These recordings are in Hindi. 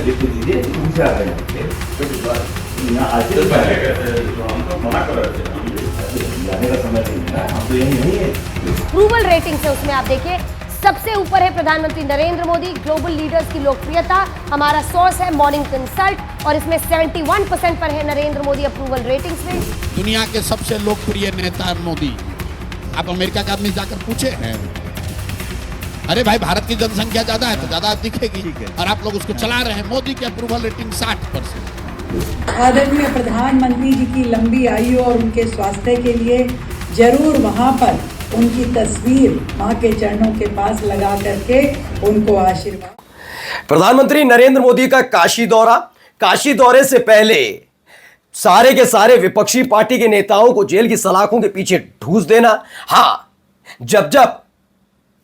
लिख के दीजिए, उनसे आ गए यहाँ आके पहले कैसे हम तो मना कर रहे थे, जाने का समय नहीं है ना, हम तो यही नहीं है। अप्रूवल रेटिंग से उसमें आप देखिए सबसे ऊपर है प्रधानमंत्री नरेंद्र मोदी। ग्लोबल लीडर्स की लोकप्रियता हमारा सोर्स है मॉर्निंग कंसल्ट और इसमें 71% पर है नरेंद्र मोदी अप्रूवल रेटिंग्स में। दुनिया के सबसे लोकप्रिय नेता मोदी। आप अमेरिका का आदमी जाकर पूछे हैं, अरे भाई भारत की जनसंख्या ज्यादा है तो ज्यादा दिखेगी, और आप लोग उसको चला रहे हैं। मोदी की अप्रूवल रेटिंग 60%। आदरणीय प्रधानमंत्री जी की लंबी आयु और उनके स्वास्थ्य के लिए जरूर वहां पर उनकी तस्वीर मां के चरणों के पास लगा करके उनको आशीर्वाद। प्रधानमंत्री नरेंद्र मोदी का काशी दौरा। काशी दौरे से पहले सारे के सारे विपक्षी पार्टी के नेताओं को जेल की सलाखों के पीछे ठूस देना। हां, जब जब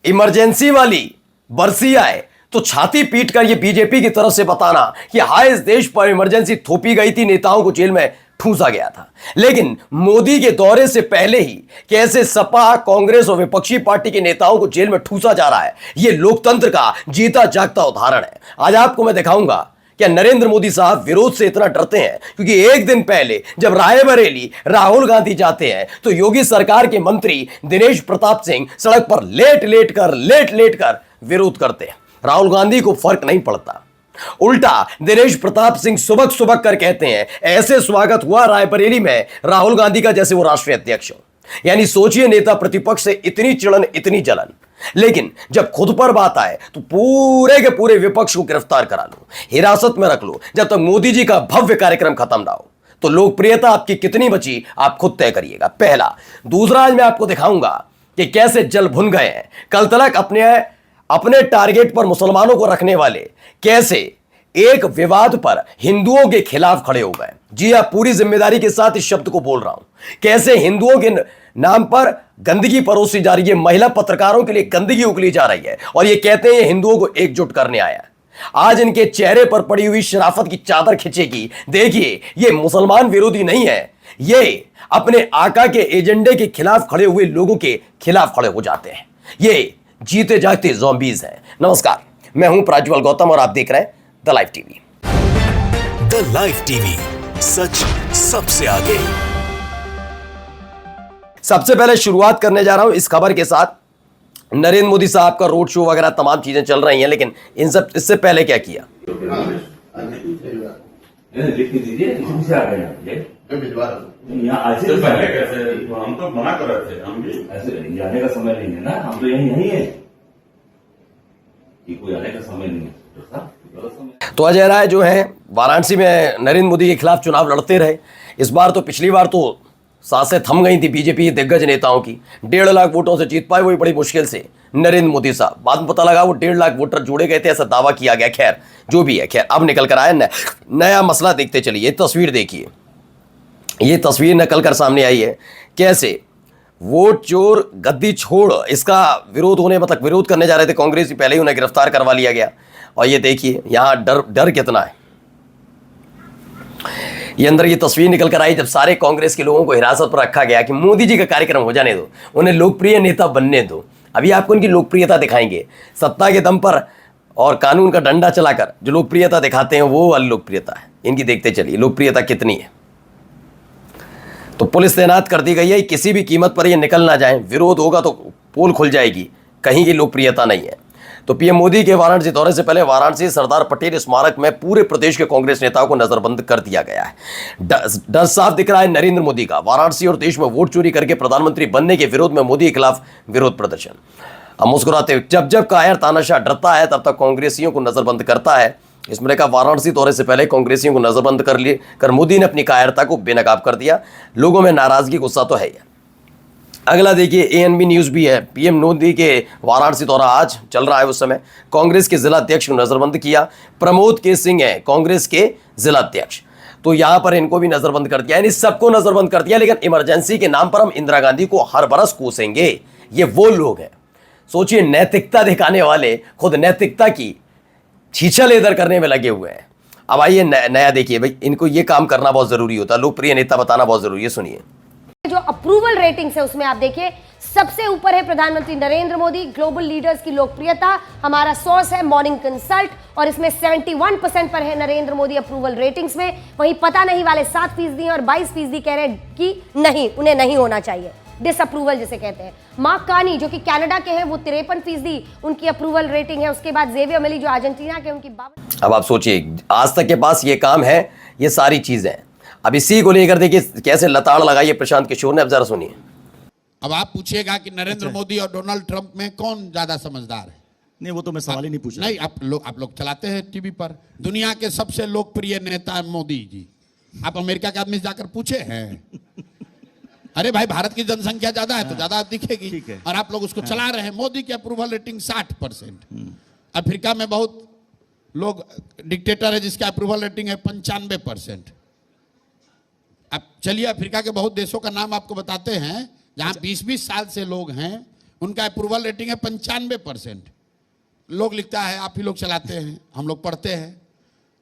इमरजेंसी वाली बरसी आए तो छाती पीटकर यह बीजेपी की तरफ से बताना कि हाय इस देश पर इमरजेंसी थोपी गई थी, नेताओं को जेल में ठूसा गया था। लेकिन मोदी के दौरे से पहले ही कैसे सपा, कांग्रेस और विपक्षी पार्टी के नेताओं को जेल में ठूसा जा रहा है, यह लोकतंत्र का जीता जागता उदाहरण है। आज आपको मैं दिखाऊंगा क्या नरेंद्र मोदी साहब विरोध से इतना डरते हैं, क्योंकि एक दिन पहले जब रायबरेली राहुल गांधी जाते हैं तो योगी सरकार के मंत्री दिनेश प्रताप सिंह सड़क पर लेट लेट कर विरोध करते हैं। राहुल गांधी को फर्क नहीं पड़ता, उल्टा दिनेश प्रताप सिंह सुबक सुबक कर कहते हैं ऐसे स्वागत हुआ रायबरेली में राहुल गांधी का जैसे वो राष्ट्रीय अध्यक्ष हो। यानी सोचिए, नेता प्रतिपक्ष से इतनी चिड़न, इतनी जलन, लेकिन जब खुद पर बात आए तो पूरे के पूरे विपक्ष को गिरफ्तार करा लो, हिरासत में रख लो जब तक मोदी जी का भव्य कार्यक्रम खत्म ना हो। तो लोकप्रियता आपकी कितनी बची आप खुद तय करिएगा। पहला। दूसरा, आज मैं आपको दिखाऊंगा कि कैसे जल भुन गए हैं कल तलक अपने टारगेट पर मुसलमानों को रखने वाले, कैसे एक विवाद पर हिंदुओं के खिलाफ खड़े हो गए। जी हां, पूरी जिम्मेदारी के साथ इस शब्द को बोल रहा हूं। कैसे हिंदुओं के नाम पर गंदगी परोसी जा रही है, महिला पत्रकारों के लिए गंदगी उगली जा रही है, और ये कहते हैं ये हिंदुओं को एकजुट करने आया। आज इनके चेहरे पर पड़ी हुई शराफत की चादर खिंचेगी। देखिए, ये मुसलमान विरोधी नहीं है, ये अपने आका के एजेंडे के खिलाफ खड़े हुए लोगों के खिलाफ खड़े हो जाते हैं। ये जीते जागते ज़ॉम्बीज़ हैं। नमस्कार, मैं हूं प्रज्वल गौतम और आप देख रहे हैं the live TV. The live TV, सच सबसे आगे। सबसे पहले शुरुआत करने जा रहा हूं इस खबर के साथ। नरेंद्र मोदी साहब का रोड शो वगैरह तमाम चीजें चल रही हैं, लेकिन इन सब इससे पहले क्या किया? लिख के दीजिए, उनसे आ गए यहाँ आके पहले कैसे हम तो मना कर रहे थे, हम भी ऐसे जाने का समय नहीं है ना, हम तो यही नहीं है कि कोई आने का समय नहीं है। तो अजय राय जो है वाराणसी में नरेंद्र मोदी के खिलाफ चुनाव लड़ते रहे। इस बार तो, पिछली बार तो सांसें थम गई थी बीजेपी दिग्गज नेताओं की। 1.5 लाख वोटों से जीत पाए, वही बड़ी मुश्किल से नरेंद्र मोदी साहब। बाद में पता लगा वो 1.5 लाख वोटर जोड़े गए थे, ऐसा दावा किया गया। खैर जो भी है, खैर अब निकल कर आया नया मसला। देखते चलिए, तस्वीर देखिए, ये तस्वीर निकल कर सामने आई है कैसे वोट चोर गद्दी छोड़ इसका विरोध होने मतलब विरोध करने जा रहे थे कांग्रेस, पहले ही उन्हें गिरफ्तार करवा लिया गया। और ये देखिए यहां डर कितना है। ये अंदर ये तस्वीर निकल कर आई जब सारे कांग्रेस के लोगों को हिरासत पर रखा गया कि मोदी जी का कार्यक्रम हो जाने दो, उन्हें लोकप्रिय नेता बनने दो। अभी आपको उनकी लोकप्रियता दिखाएंगे, सत्ता के दम पर और कानून का डंडा चलाकर जो लोकप्रियता दिखाते हैं वो वाली लोकप्रियता है इनकी। देखते चलिए लोकप्रियता कितनी है। तो पुलिस तैनात कर दी गई है, किसी भी कीमत पर ये निकल ना जाए, विरोध होगा तो पोल खुल जाएगी, कहीं की लोकप्रियता नहीं है। तो पीएम मोदी के वाराणसी दौरे से पहले वाराणसी सरदार पटेल स्मारक में पूरे प्रदेश के कांग्रेस नेताओं को नजरबंद कर दिया गया है। डर साफ दिख रहा है नरेंद्र मोदी का। वाराणसी और देश में वोट चोरी करके प्रधानमंत्री बनने के विरोध में मोदी के खिलाफ विरोध प्रदर्शन। अब मुस्कुराते हुए जब कायर तानाशाह डरता है तब तक कांग्रेसियों को नजरबंद करता है। इसमें कहा वाराणसी दौरे से पहले कांग्रेसियों को नजरबंद कर मोदी ने अपनी कायरता को बेनकाब कर दिया। लोगों में नाराजगी गुस्सा तो है ही। अगला देखिए, एएनबी न्यूज़ भी है। पीएम मोदी के वाराणसी दौरा आज चल रहा है, उस समय कांग्रेस के जिला अध्यक्ष को नजरबंद किया। प्रमोद के सिंह है कांग्रेस के जिला अध्यक्ष, तो यहां पर इनको भी नजरबंद कर दिया, यानी सबको नजरबंद कर दिया। लेकिन इमरजेंसी के नाम पर हम इंदिरा गांधी को हर बरस कोसेंगे, ये वो लोग हैं। सोचिए, नैतिकता दिखाने वाले खुद नैतिकता की छीछा लेदर करने में लगे हुए हैं। अब आइए नया देखिए भाई, इनको ये काम करना बहुत जरूरी होता है, लोकप्रिय नेता बताना बहुत जरूरी है। सुनिए, जो अप्रूवल रेटिंग्स है उसमें आप देखिए सबसे ऊपर है प्रधानमंत्री नरेंद्र मोदी। ग्लोबल लीडर्स की लोकप्रियता हमारा सोर्स है मॉर्निंग कंसल्ट, और इसमें 71% पर है नरेंद्र मोदी अप्रूवल रेटिंग्स में। वहीं पता नहीं वाले 7% और 22% कह रहे हैं कि नहीं, उन्हें नहीं होना चाहिए, डिसअप्रूवल जिसे कहते हैं। मार्क कार्नी जो कि कनाडा के हैं, वो 53% उनकी अप्रूवल रेटिंग है। उसके बाद जेवियर मिली जो अर्जेंटीना के, उनकी 52। अब आप सोचिए, आज तक के पास ये काम है, ये सारी चीजें। अब इसी को लेकर देखिए कैसे लताड़ लगाई है प्रशांत किशोर ने। अब जरा सुनिए। अब आप पूछिएगा कि नरेंद्र मोदी और डोनाल्ड ट्रंप में कौन ज्यादा समझदार है? नहीं, वो तो मैं सवाल ही नहीं पूछ रहा। नहीं, आप लोग चलाते हैं टीवी पर, दुनिया के सबसे लोकप्रिय नेता मोदी जी। आप अमेरिका के आदमी से जाकर पूछे हैं? अरे भाई, भारत की जनसंख्या ज्यादा है तो ज्यादा दिखेगी। ठीक है। और आप लोग उसको चला रहे हैं। मोदी की अप्रूवल रेटिंग 60%। अफ्रीका में बहुत लोग डिक्टेटर है जिसका अप्रूवल रेटिंग है 95%। अब चलिए अफ्रीका के बहुत देशों का नाम आपको बताते हैं जहां 20-20 साल से लोग हैं, उनका अप्रूवल रेटिंग है 95%। लोग लिखता है, आप ही लोग चलाते हैं, हम लोग पढ़ते हैं।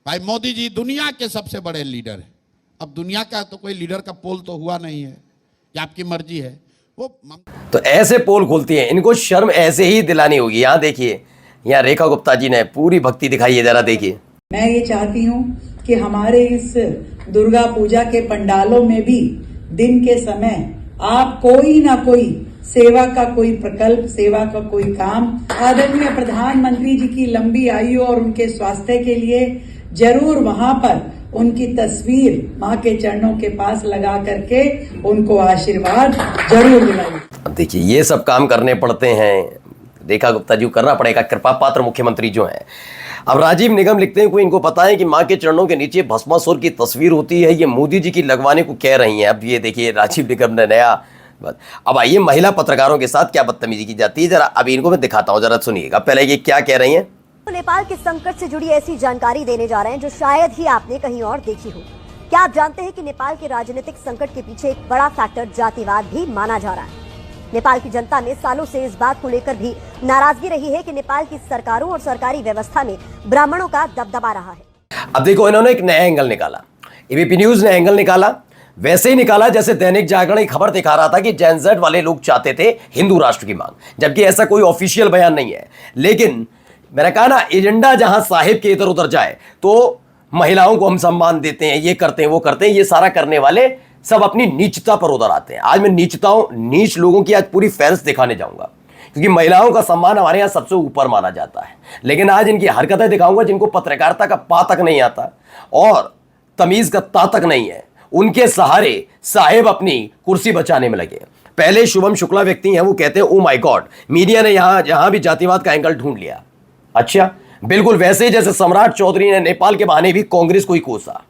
भाई मोदी जी दुनिया के सबसे बड़े लीडर है। अब दुनिया का तो कोई लीडर का पोल तो हुआ नहीं है, ये आपकी मर्जी है। वो तो ऐसे पोल खुलती है, इनको शर्म ऐसे ही दिलानी होगी। यहाँ देखिए, यहाँ रेखा गुप्ता जी ने पूरी भक्ति दिखाई है, जरा देखिए। मैं ये चाहती हूँ कि हमारे इस दुर्गा पूजा के पंडालों में भी दिन के समय आप कोई ना कोई सेवा का कोई प्रकल्प, सेवा का कोई काम आदरणीय प्रधानमंत्री जी की लंबी आयु और उनके स्वास्थ्य के लिए जरूर वहां पर उनकी तस्वीर माँ के चरणों के पास लगा करके उनको आशीर्वाद जरूर दिलाइए। अब देखिए, ये सब काम करने पड़ते हैं, रेखा गुप्ता जी को करना पड़ेगा, कृपा पात्र मुख्यमंत्री जो हैं। अब राजीव निगम लिखते हैं, कोई इनको पता है कि माँ के चरणों के नीचे भस्मासुर की तस्वीर होती है, ये मोदी जी की लगवाने को कह रही हैं। अब ये देखिए, राजीव निगम ने नया बात। अब आइए, महिला पत्रकारों के साथ क्या बदतमीजी की जाती है, जरा अब इनको मैं दिखाता हूँ, जरा सुनिएगा पहले ये क्या कह रही हैं। तो नेपाल के संकट से जुड़ी ऐसी जानकारी देने जा रहे हैं जो शायद ही आपने कहीं और देखी हो। क्या आप जानते हैं कि नेपाल के राजनीतिक संकट के पीछे एक बड़ा फैक्टर जातिवाद भी माना जा रहा है। नेपाल की जनता में सालों से इस बात को लेकर भी नाराजगी रही है कि नेपाल की सरकारों और सरकारी व्यवस्था में ब्राह्मणों का दबदबा रहा है। अब देखो, इन्होंने एक नया एंगल निकाला, एबीपी न्यूज ने एंगल निकाला, वैसे ही निकाला जैसे दैनिक जागरण एक खबर दिखा रहा था कि जेनजेड वाले लोग चाहते थे हिंदू राष्ट्र की मांग, जबकि ऐसा कोई ऑफिशियल बयान नहीं है। लेकिन मैंने कहा ना, एजेंडा जहां साहिब के इधर उधर जाए तो महिलाओं को हम सम्मान देते हैं, ये करते हैं, वो करते हैं, ये सारा करने वाले सब अपनी नीचता पर उधर आते हैं। आज मैं नीच लोगों की आज पूरी फहरिस्त दिखाने जाऊंगा, क्योंकि महिलाओं का सम्मान हमारे यहाँ सबसे ऊपर माना जाता है। लेकिन आज इनकी हरकतें दिखाऊंगा जिनको पत्रकारिता का पा तक नहीं आता और तमीज का ता तक नहीं है। उनके सहारे साहेब अपनी कुर्सी बचाने में लगे। पहले शुभम शुक्ला व्यक्ति हैं, वो कहते हैं ओ माय गॉड, मीडिया ने यहां भी जातिवाद का एंगल ढूंढ लिया। अच्छा, बिल्कुल वैसे ही जैसे सम्राट चौधरी ने नेपाल के बहाने भी कांग्रेस को ही कोसा,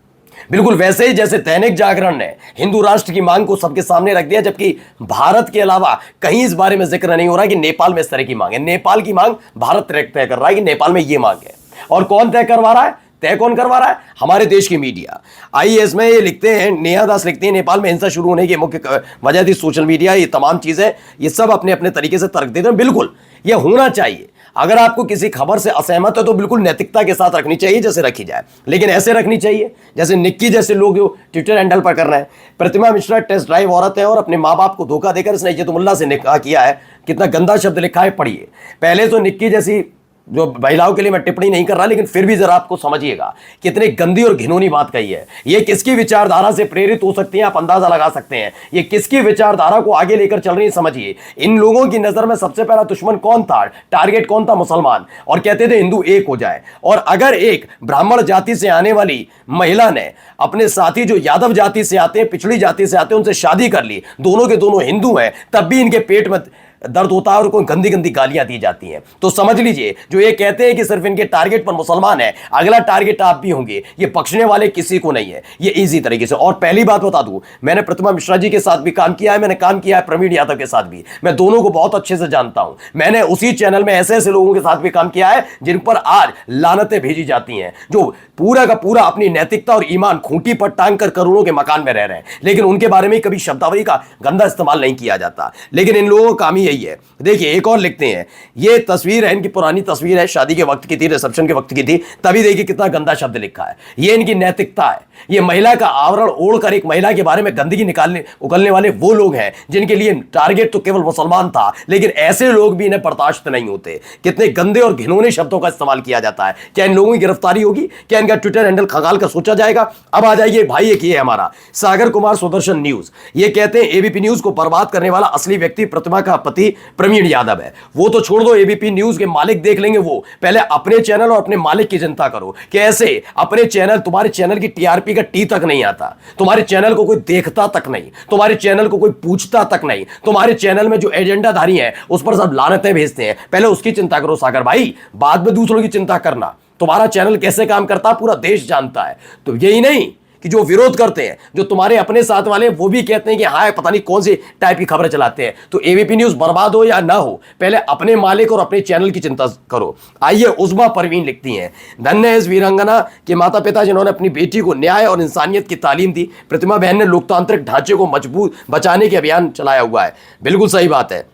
बिल्कुल वैसे ही जैसे दैनिक जागरण ने हिंदू राष्ट्र की मांग को सबके सामने रख दिया, जबकि भारत के अलावा कहीं इस बारे में जिक्र नहीं हो रहा कि नेपाल में इस तरह की मांग है। नेपाल की मांग भारत तय कर रहा है कि नेपाल में ये मांग है। और कौन तय करवा रहा है? तय कौन करवा रहा है? हमारे देश की मीडिया। आइए, इसमें ये लिखते हैं, नेहा दास लिखती है, नेपाल में हिंसा शुरू होने की मुख्य वजह थी सोशल मीडिया। ये तमाम चीजें, ये सब अपने अपने तरीके से तर्क देते हैं। बिल्कुल ये होना चाहिए। अगर आपको किसी खबर से असहमत है तो बिल्कुल नैतिकता के साथ रखनी चाहिए, जैसे रखी जाए, लेकिन ऐसे रखनी चाहिए जैसे निक्की जैसे लोग जो ट्विटर हैंडल पर कर रहे हैं। प्रतिमा मिश्रा टेस्ट ड्राइव औरत है और अपने माँ बाप को धोखा देकर इसने इज्जतुल्लाह से निकाह किया है। कितना गंदा शब्द लिखा है, पढ़िए। पहले तो निक्की जैसी जो महिलाओं के लिए मैं टिप्पणी नहीं कर रहा, लेकिन फिर भी जरा आपको समझिएगा कितनी गंदी और घिनौनी बात कही है। ये किसकी विचारधारा से प्रेरित हो सकती है, आप अंदाजा लगा सकते हैं। ये किसकी विचारधारा को आगे लेकर चल रही है, समझिए। इन लोगों की नजर में सबसे पहला दुश्मन कौन था, टारगेट कौन था? मुसलमान। और कहते थे हिंदू एक हो जाए। और अगर एक ब्राह्मण जाति से आने वाली महिला ने अपने साथी जो यादव जाति से आते हैं, पिछड़ी जाति से आते हैं, उनसे शादी कर ली, दोनों के दोनों हिंदू हैं, तब भी इनके पेट में दर्द होता है और कोई गंदी गंदी गालियां दी जाती हैं। तो समझ लीजिए, जो ये कहते हैं कि सिर्फ इनके टारगेट पर मुसलमान है, अगला टारगेट आप भी होंगे। ये बख्शने वाले किसी को नहीं है, ये इजी तरीके से। और पहली बात बता दूं, मैंने प्रतिमा मिश्रा जी के साथ भी काम किया है, मैंने काम किया है प्रवीण यादव के साथ भी। मैं दोनों को बहुत अच्छे से जानता हूं। मैंने उसी चैनल में ऐसे ऐसे लोगों के साथ भी काम किया है जिन पर आज लानतें भेजी जाती हैं, जो पूरा का पूरा अपनी नैतिकता और ईमान खूंटी पर टांग कर करोड़ों के मकान में रह रहे हैं, लेकिन उनके बारे में कभी शब्दावली का गंदा इस्तेमाल नहीं किया जाता। लेकिन इन लोगों का काम ही यही है। देखिए एक और लिखते हैं, ये तस्वीर है इनकी पुरानी तस्वीर है, शादी के वक्त की थी, रिसेप्शन के वक्त की थी, तभी देखिए कितना गंदा शब्द लिखा है। ये इनकी नैतिकता है। ये महिला का आवरण ओढ़कर एक महिला के बारे में गंदगी निकालने उगलने वाले वो लोग हैं जिनके लिए टारगेट तो केवल मुसलमान था, लेकिन ऐसे लोग भी इन्हें बर्दाश्त नहीं होते। कितने गंदे और घिनौने शब्दों का इस्तेमाल किया जाता है। क्या इन लोगों की गिरफ्तारी होगी? क्या इनका ट्विटर हैंडल खंगाल कर सोचा जाएगा? अब आ जाइए भाई, एक ये हमारा सागर कुमार सुदर्शन न्यूज, ये कहते हैं एबीपी न्यूज को बर्बाद करने वाला असली व्यक्ति प्रतिमा का पति प्रवीण यादव है। वो तो छोड़ दो, एबीपी न्यूज के मालिक देख लेंगे, वो पहले अपने चैनल और अपने मालिक की चिंता करो। कैसे अपने चैनल, तुम्हारे चैनल की टीआरपी का टी तक नहीं आता, तुम्हारे चैनल को कोई देखता तक नहीं, तुम्हारे चैनल को कोई पूछता तक नहीं, तुम्हारे चैनल में जो एजेंडाधारी हैं उस पर सब लानतें भेजते हैं। पहले उसकी चिंता करो सागर भाई, बाद में दूसरों की चिंता करना। तुम्हारा चैनल कैसे काम करता पूरा देश जानता है। तो यही नहीं कि जो विरोध करते हैं, जो तुम्हारे अपने साथ वाले, वो भी कहते हैं कि हाँ पता नहीं कौन सी टाइप की खबरें चलाते हैं। तो एबीपी न्यूज बर्बाद हो या ना हो, पहले अपने मालिक और अपने चैनल की चिंता करो। आइए उस्मा परवीन लिखती हैं, धन्य है इस वीरांगना के माता पिता जिन्होंने अपनी बेटी को न्याय और इंसानियत की तालीम दी। प्रतिमा बहन ने लोकतांत्रिक ढांचे को मजबूत बचाने के अभियान चलाया हुआ है। बिल्कुल सही बात है।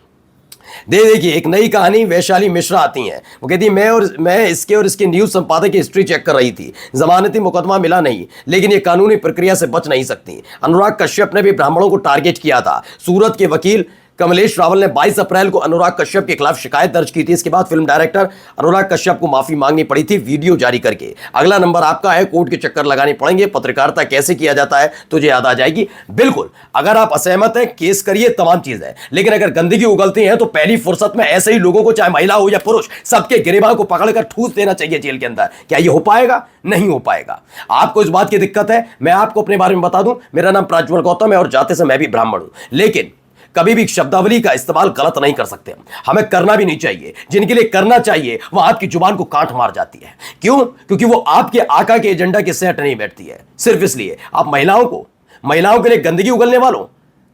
देखिए एक नई कहानी वैशाली मिश्रा आती हैं, वो कहती है मैं इसके और इसके न्यूज संपादक की हिस्ट्री चेक कर रही थी, जमानती मुकदमा मिला नहीं, लेकिन ये कानूनी प्रक्रिया से बच नहीं सकती। अनुराग कश्यप ने भी ब्राह्मणों को टारगेट किया था। सूरत के वकील कमलेश रावल ने 22 अप्रैल को अनुराग कश्यप के खिलाफ शिकायत दर्ज की थी। इसके बाद फिल्म डायरेक्टर अनुराग कश्यप को माफी मांगनी पड़ी थी वीडियो जारी करके। अगला नंबर आपका है, कोर्ट के चक्कर लगाने पड़ेंगे, पत्रकारिता कैसे किया जाता है तुझे याद आ जाएगी। बिल्कुल, अगर आप असहमत हैं केस करिए, तमाम चीज है, लेकिन अगर गंदगी उगलती है तो पहली फुर्सत में ऐसे ही लोगों को, चाहे महिला हो या पुरुष, सबके गिरेबान को पकड़कर ठूस देना चाहिए जेल के अंदर। क्या यह हो पाएगा? नहीं हो पाएगा। आपको इस बात की दिक्कत है, मैं आपको अपने बारे में बता दूं, मेरा नाम प्राज्वल गौतम है और जाते से मैं भी ब्राह्मण हूं, लेकिन कभी भी शब्दावली का इस्तेमाल गलत नहीं कर सकते, हमें करना भी नहीं चाहिए। जिनके लिए करना चाहिए वो आपकी जुबान को काट मार जाती है। क्यों? क्योंकि वो आपके आका के एजेंडा के सेट नहीं बैठती है। सिर्फ इसलिए आप महिलाओं के लिए गंदगी उगलने वालों,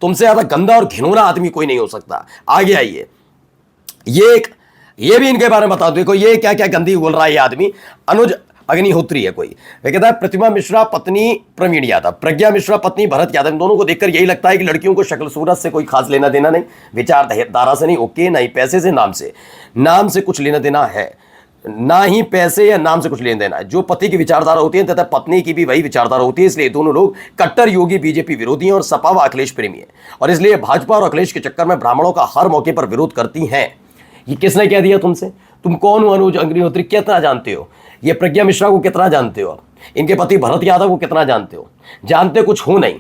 तुमसे ज्यादा गंदा और घिनौना आदमी कोई नहीं हो सकता। आगे आइए, ये भी इनके बारे में बता दो। देखो ये क्या क्या गंदगी उगल रहा है ये आदमी। अनुज अग्निहोत्री है कोई, वे कहता है प्रतिमा मिश्रा पत्नी प्रवीण यादव, प्रज्ञा मिश्रा पत्नी भरत यादव। इन दोनों को देखकर यही लगता है कि लड़कियों को शक्ल सूरत से कोई खास लेना देना नहीं, विचारधारा से नहीं, ओके, ना ही पैसे से, नाम से कुछ लेना देना है, ना ही पैसे या नाम से कुछ लेना देना है। जो पति की विचारधारा होती है तथा पत्नी की भी वही विचारधारा होती है, इसलिए दोनों लोग कट्टर योगी बीजेपी विरोधी हैं और सपा व अखिलेश प्रेमी है, और इसलिए भाजपा और अखिलेश के चक्कर में ब्राह्मणों का हर मौके पर विरोध करती हैं। ये किसने कह दिया तुमसे? तुम कौन हो? अनुज अग्निहोत्री कितना जानते हो? ये प्रज्ञा मिश्रा को कितना जानते हो? इनके पति भरत यादव को कितना जानते हो? जानते कुछ हो नहीं।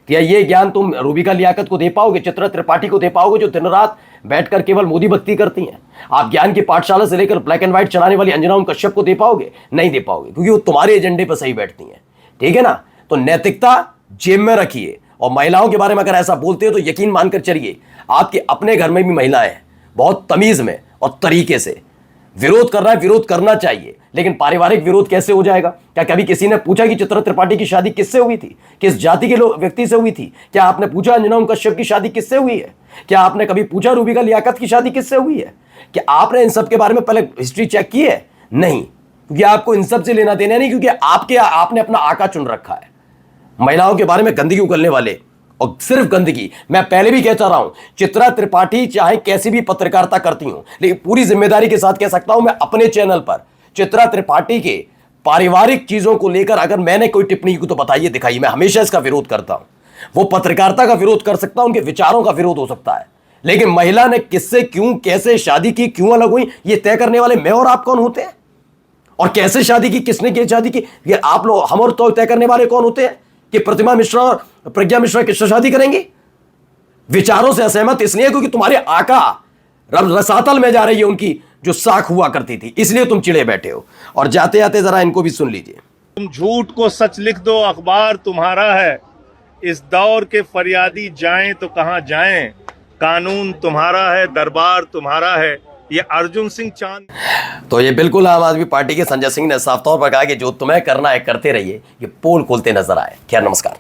क्या ये ज्ञान तुम रूबिका लियाकत को दे पाओगे, चित्रा त्रिपाठी को दे पाओगे, जो दिन रात बैठकर केवल मोदी भक्ति करती हैं? आप ज्ञान की पाठशाला से लेकर ब्लैक एंड व्हाइट चलाने वाली अंजना ओम कश्यप को दे पाओगे? नहीं दे पाओगे, क्योंकि वो तुम्हारे एजेंडे पर सही बैठती हैं। ठीक है ना? तो नैतिकता जेब में रखिए, और महिलाओं के बारे में अगर ऐसा बोलते हो तो यकीन मानकर चलिए आपके अपने घर में भी महिलाएं हैं। बहुत तमीज में और तरीके से विरोध कर रहा है, विरोध करना चाहिए, लेकिन पारिवारिक विरोध कैसे हो जाएगा? क्या कभी किसी ने पूछा कि चित्रा त्रिपाठी की शादी किससे हुई थी, किस जाति के व्यक्ति से हुई थी? क्या आपने पूछा अंजना ओम कश्यप की शादी किससे हुई है? क्या आपने कभी पूछा रूबिका लियाकत की शादी किससे हुई है? क्या आपने इन सब के बारे में पहले हिस्ट्री चेक की है? नहीं, क्योंकि आपको इन सब से लेना देना नहीं, क्योंकि आपने अपना आका चुन रखा है। महिलाओं के बारे में गंदगी उगलने वाले, और सिर्फ गंदगी, मैं पहले भी कहता रहा हूं, चित्रा त्रिपाठी चाहे कैसी भी पत्रकारिता करती हूं, लेकिन पूरी जिम्मेदारी के साथ कह सकता हूं, मैं अपने चैनल पर चित्रा त्रिपाठी के पारिवारिक चीजों को लेकर अगर मैंने कोई टिप्पणी की तो बताइए, दिखाइए। मैं हमेशा इसका विरोध करता हूं। वो पत्रकारिता का विरोध कर सकता हूं, उनके विचारों का विरोध हो सकता है, लेकिन महिला ने किससे, क्यों, कैसे शादी की, क्यों अलग हुई, ये तय करने वाले मैं और आप कौन होते हैं? और कैसे शादी की, किसने की शादी की, ये आप लोग, हम और तो तय करने वाले कौन होते हैं कि प्रतिमा मिश्रा और प्रज्ञा मिश्रा किससे शादी करेंगे? विचारों से असहमत इसलिए क्योंकि तुम्हारे आका रसातल में जा रही है उनकी जो साख हुआ करती थी, इसलिए तुम चिड़े बैठे हो। और जाते जाते जरा इनको भी सुन लीजिए। तुम झूठ को सच लिख दो, अखबार तुम्हारा है, इस दौर के फरियादी जाएं तो कहां जाएं, कानून तुम्हारा है, दरबार तुम्हारा है। ये अर्जुन सिंह चांद। तो ये बिल्कुल आम आदमी पार्टी के संजय सिंह ने साफ तौर पर कहा कि जो तुम्हें करना है करते रहिए। ये पोल खोलते नजर आए। खैर, नमस्कार।